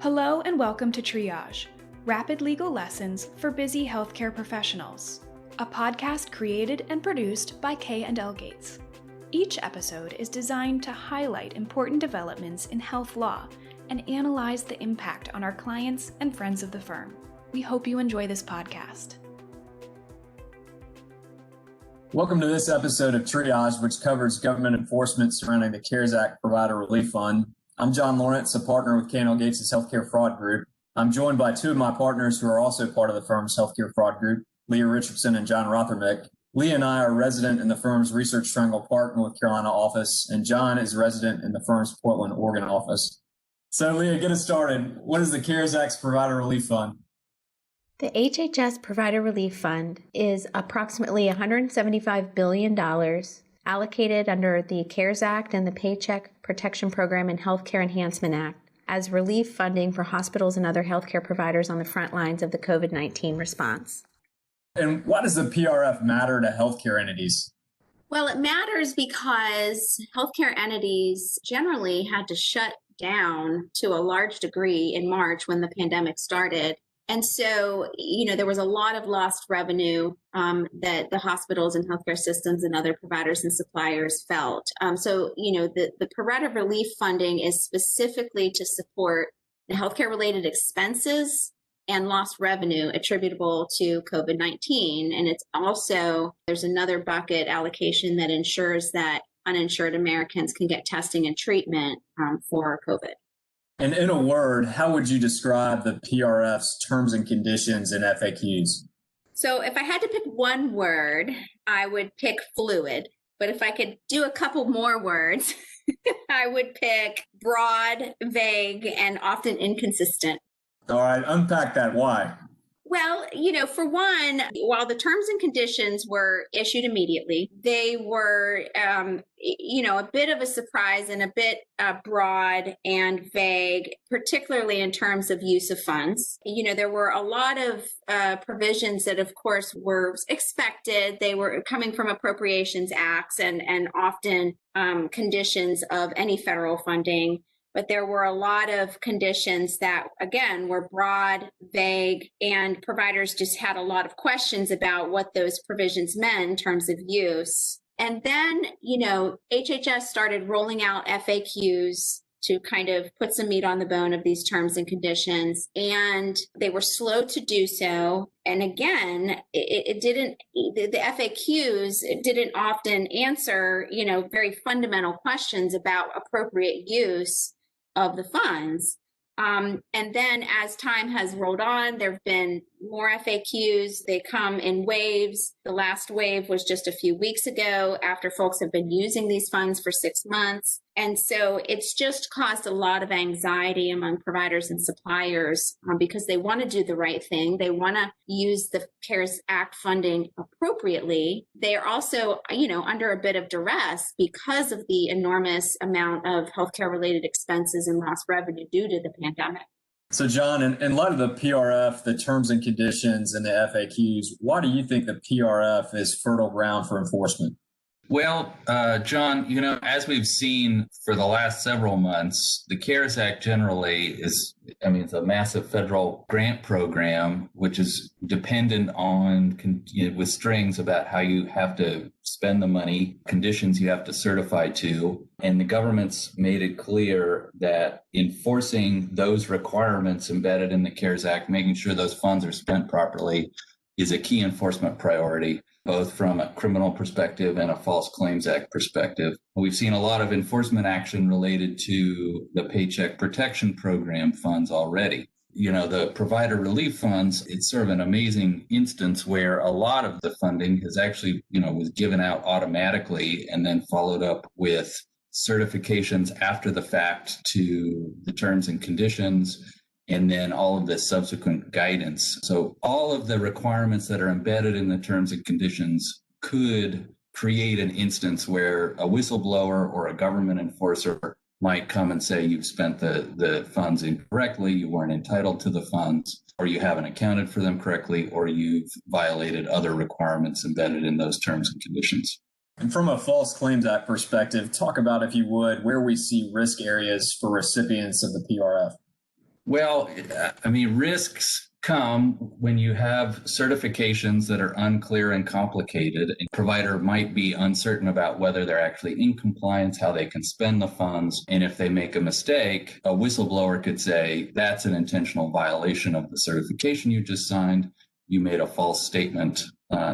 Hello and welcome to Triage, rapid legal lessons for busy healthcare professionals, a podcast created and produced by K&L Gates. Each episode is designed to highlight important developments in health law and analyze the impact on our clients and friends of the firm. We hope you enjoy this podcast. Welcome to this episode of Triage, which covers government enforcement surrounding the CARES Act Provider Relief Fund. I'm John Lawrence, a partner with K&L Gates' Healthcare Fraud Group. I'm joined by two of my partners who are also part of the firm's Healthcare Fraud Group, Leah Richardson and John Rothermich. Leah and I are resident in the firm's Research Triangle Park, North Carolina office, and John is resident in the firm's Portland, Oregon office. So Leah, get us started. What is the CARES Act's Provider Relief Fund? The HHS Provider Relief Fund is approximately $175 billion allocated under the CARES Act and the Paycheck Protection Program and Healthcare Enhancement Act as relief funding for hospitals and other healthcare providers on the front lines of the COVID-19 response. And why does the PRF matter to healthcare entities? Well, it matters because healthcare entities generally had to shut down to a large degree in March when the pandemic started. And so, there was a lot of lost revenue that the hospitals and healthcare systems and other providers and suppliers felt. The provider relief funding is specifically to support the healthcare-related expenses and lost revenue attributable to COVID-19. And it's also, there's another bucket allocation that ensures that uninsured Americans can get testing and treatment for COVID. And in a word, how would you describe the PRF's terms and conditions and FAQs? So if I had to pick one word, I would pick fluid. But if I could do a couple more words, I would pick broad, vague, and often inconsistent. All right, unpack that. Why? Well, for one, while the terms and conditions were issued immediately, they were, a bit of a surprise and a bit broad and vague, particularly in terms of use of funds. There were a lot of provisions that, of course, were expected. They were coming from appropriations acts and often conditions of any federal funding. But there were a lot of conditions that, again, were broad, vague, and providers just had a lot of questions about what those provisions meant in terms of use. And then, HHS started rolling out FAQs to kind of put some meat on the bone of these terms and conditions. And they were slow to do so. And again, the FAQs didn't often answer, very fundamental questions about appropriate use of the funds. And then as time has rolled on, there have been more FAQs. They come in waves. The last wave was just a few weeks ago after folks have been using these funds for 6 months. And so it's just caused a lot of anxiety among providers and suppliers because they want to do the right thing. They want to use the CARES Act funding appropriately. They are also, under a bit of duress because of the enormous amount of healthcare related expenses and lost revenue due to the pandemic. So, John, in light of the PRF, the terms and conditions, and the FAQs, why do you think the PRF is fertile ground for enforcement? Well, John, as we've seen for the last several months, the CARES Act generally it's a massive federal grant program, which is dependent on, with strings about how you have to spend the money, conditions you have to certify to. And the government's made it clear that enforcing those requirements embedded in the CARES Act, making sure those funds are spent properly, is a key enforcement priority, both from a criminal perspective and a False Claims Act perspective. We've seen a lot of enforcement action related to the Paycheck Protection Program funds already. The provider relief funds, it's sort of an amazing instance where a lot of the funding has actually, was given out automatically and then followed up with certifications after the fact to the terms and conditions, and then all of the subsequent guidance. So all of the requirements that are embedded in the terms and conditions could create an instance where a whistleblower or a government enforcer might come and say you've spent the funds incorrectly, you weren't entitled to the funds, or you haven't accounted for them correctly, or you've violated other requirements embedded in those terms and conditions. And from a False Claims Act perspective, talk about, if you would, where we see risk areas for recipients of the PRF. Well, risks come when you have certifications that are unclear and complicated. A provider might be uncertain about whether they're actually in compliance, how they can spend the funds. And if they make a mistake, a whistleblower could say, that's an intentional violation of the certification you just signed. You made a false statement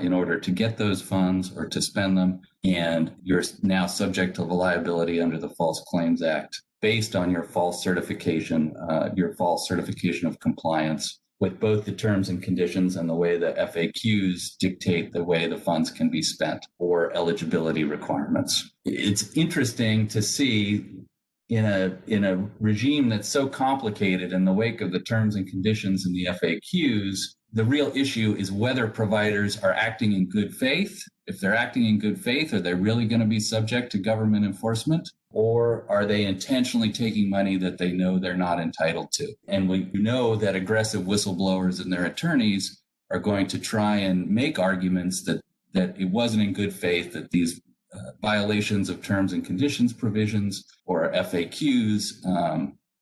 in order to get those funds or to spend them, and you're now subject to liability under the False Claims Act based on your false certification of compliance with both the terms and conditions and the way the FAQs dictate the way the funds can be spent or eligibility requirements. It's interesting to see in a regime that's so complicated in the wake of the terms and conditions and the FAQs, the real issue is whether providers are acting in good faith. If they're acting in good faith, are they really going to be subject to government enforcement? Or are they intentionally taking money that they know they're not entitled to? And we know that aggressive whistleblowers and their attorneys are going to try and make arguments that it wasn't in good faith, that these violations of terms and conditions provisions or FAQs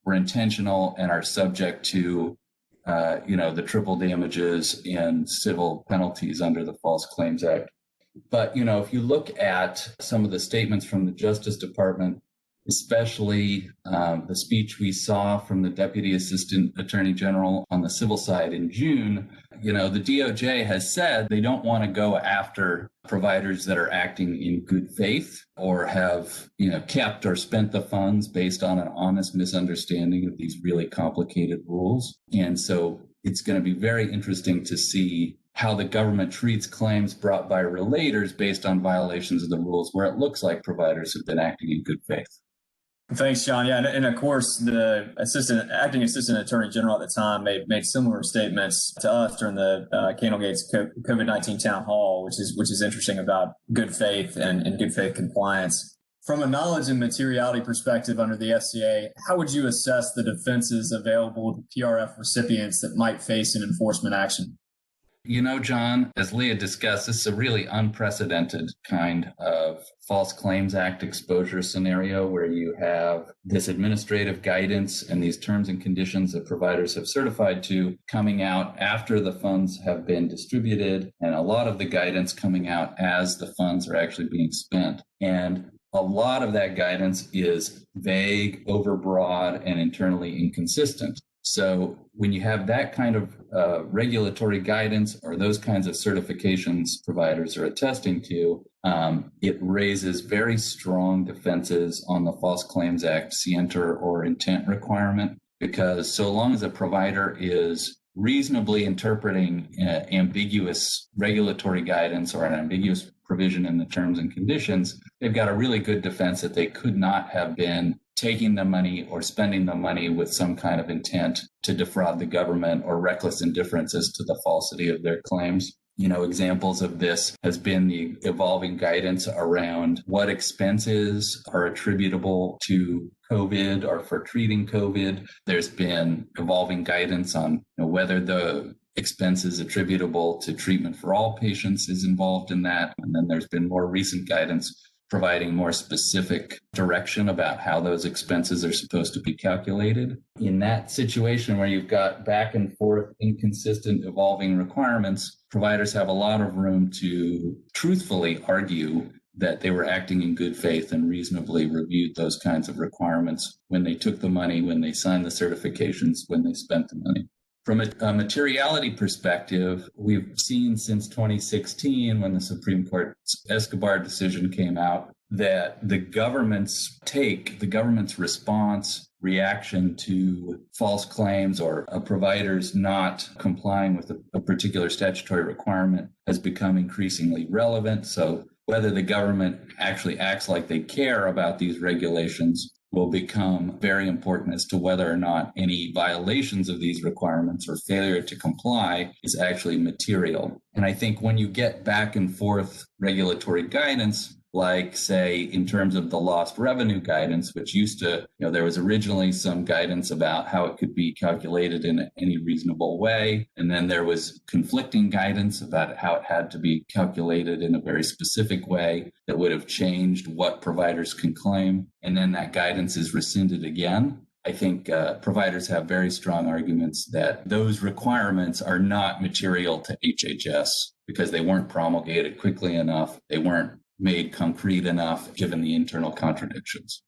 were intentional and are subject to the triple damages and civil penalties under the False Claims Act. But, if you look at some of the statements from the Justice Department, especially the speech we saw from the Deputy Assistant Attorney General on the civil side in June, the DOJ has said they don't want to go after providers that are acting in good faith or have, kept or spent the funds based on an honest misunderstanding of these really complicated rules. And so it's going to be very interesting to see how the government treats claims brought by relators based on violations of the rules where it looks like providers have been acting in good faith. Thanks, John. Yeah, and of course, the acting assistant attorney general at the time made similar statements to us during the Gates COVID-19 town hall, which is interesting about good faith and good faith compliance. From a knowledge and materiality perspective under the FCA, how would you assess the defenses available to PRF recipients that might face an enforcement action? John, as Leah discussed, this is a really unprecedented kind of False Claims Act exposure scenario where you have this administrative guidance and these terms and conditions that providers have certified to coming out after the funds have been distributed, and a lot of the guidance coming out as the funds are actually being spent. And a lot of that guidance is vague, overbroad, and internally inconsistent. So when you have that kind of regulatory guidance or those kinds of certifications providers are attesting to, it raises very strong defenses on the False Claims Act scienter or intent requirement, because so long as a provider is reasonably interpreting ambiguous regulatory guidance or an ambiguous provision in the terms and conditions, they've got a really good defense that they could not have been taking the money or spending the money with some kind of intent to defraud the government or reckless indifference as to the falsity of their claims. Examples of this has been the evolving guidance around what expenses are attributable to COVID or for treating COVID. There's been evolving guidance on whether the expenses attributable to treatment for all patients is involved in that. And then there's been more recent guidance providing more specific direction about how those expenses are supposed to be calculated. In that situation where you've got back and forth, inconsistent, evolving requirements, providers have a lot of room to truthfully argue that they were acting in good faith and reasonably reviewed those kinds of requirements when they took the money, when they signed the certifications, when they spent the money. From a materiality perspective, we've seen since 2016, when the Supreme Court's Escobar decision came out, that the government's response, reaction to false claims or a provider's not complying with a particular statutory requirement has become increasingly relevant. So whether the government actually acts like they care about these regulations will become very important as to whether or not any violations of these requirements or failure to comply is actually material. And I think when you get back and forth regulatory guidance, like, say, in terms of the lost revenue guidance, which used to, there was originally some guidance about how it could be calculated in any reasonable way. And then there was conflicting guidance about how it had to be calculated in a very specific way that would have changed what providers can claim. And then that guidance is rescinded again. I think providers have very strong arguments that those requirements are not material to HHS because they weren't promulgated quickly enough. They weren't made concrete enough given the internal contradictions.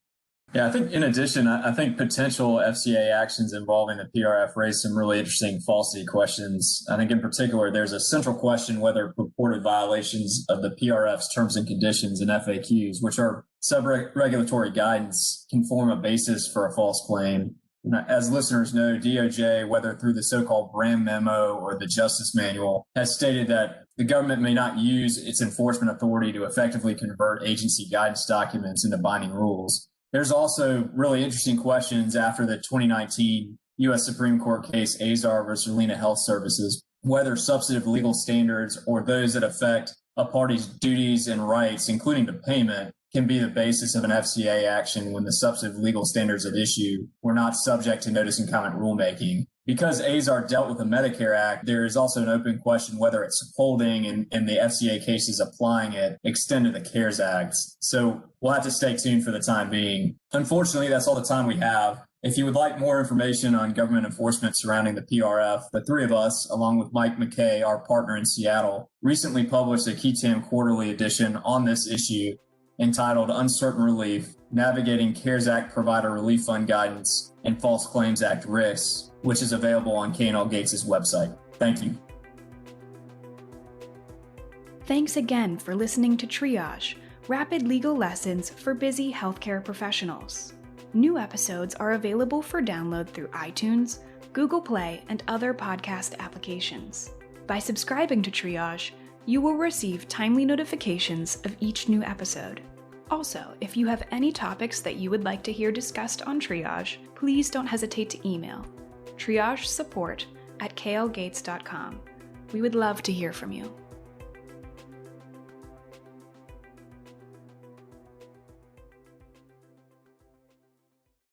Yeah, I think in addition, I think potential FCA actions involving the PRF raise some really interesting falsity questions. I think in particular, there's a central question whether purported violations of the PRF's terms and conditions and FAQs, which are sub-regulatory guidance, can form a basis for a false claim. As listeners know, DOJ, whether through the so-called Brand Memo or the Justice Manual, has stated that the government may not use its enforcement authority to effectively convert agency guidance documents into binding rules. There's also really interesting questions after the 2019 U.S. Supreme Court case Azar versus Lena Health Services, whether substantive legal standards or those that affect a party's duties and rights, including the payment, can be the basis of an FCA action when the substantive legal standards at issue were not subject to notice and comment rulemaking. Because Azar dealt with the Medicare Act, there is also an open question whether its holding and the FCA cases applying it extend to the CARES Act. So we'll have to stay tuned for the time being. Unfortunately, that's all the time we have. If you would like more information on government enforcement surrounding the PRF, the three of us, along with Mike McKay, our partner in Seattle, recently published a KTAM quarterly edition on this issue entitled Uncertain Relief, Navigating CARES Act Provider Relief Fund Guidance and False Claims Act Risks, which is available on K&L Gates' website. Thank you. Thanks again for listening to Triage, rapid legal lessons for busy healthcare professionals. New episodes are available for download through iTunes, Google Play, and other podcast applications. By subscribing to Triage, you will receive timely notifications of each new episode. Also, if you have any topics that you would like to hear discussed on Triage, please don't hesitate to email triagesupport@klgates.com. We would love to hear from you.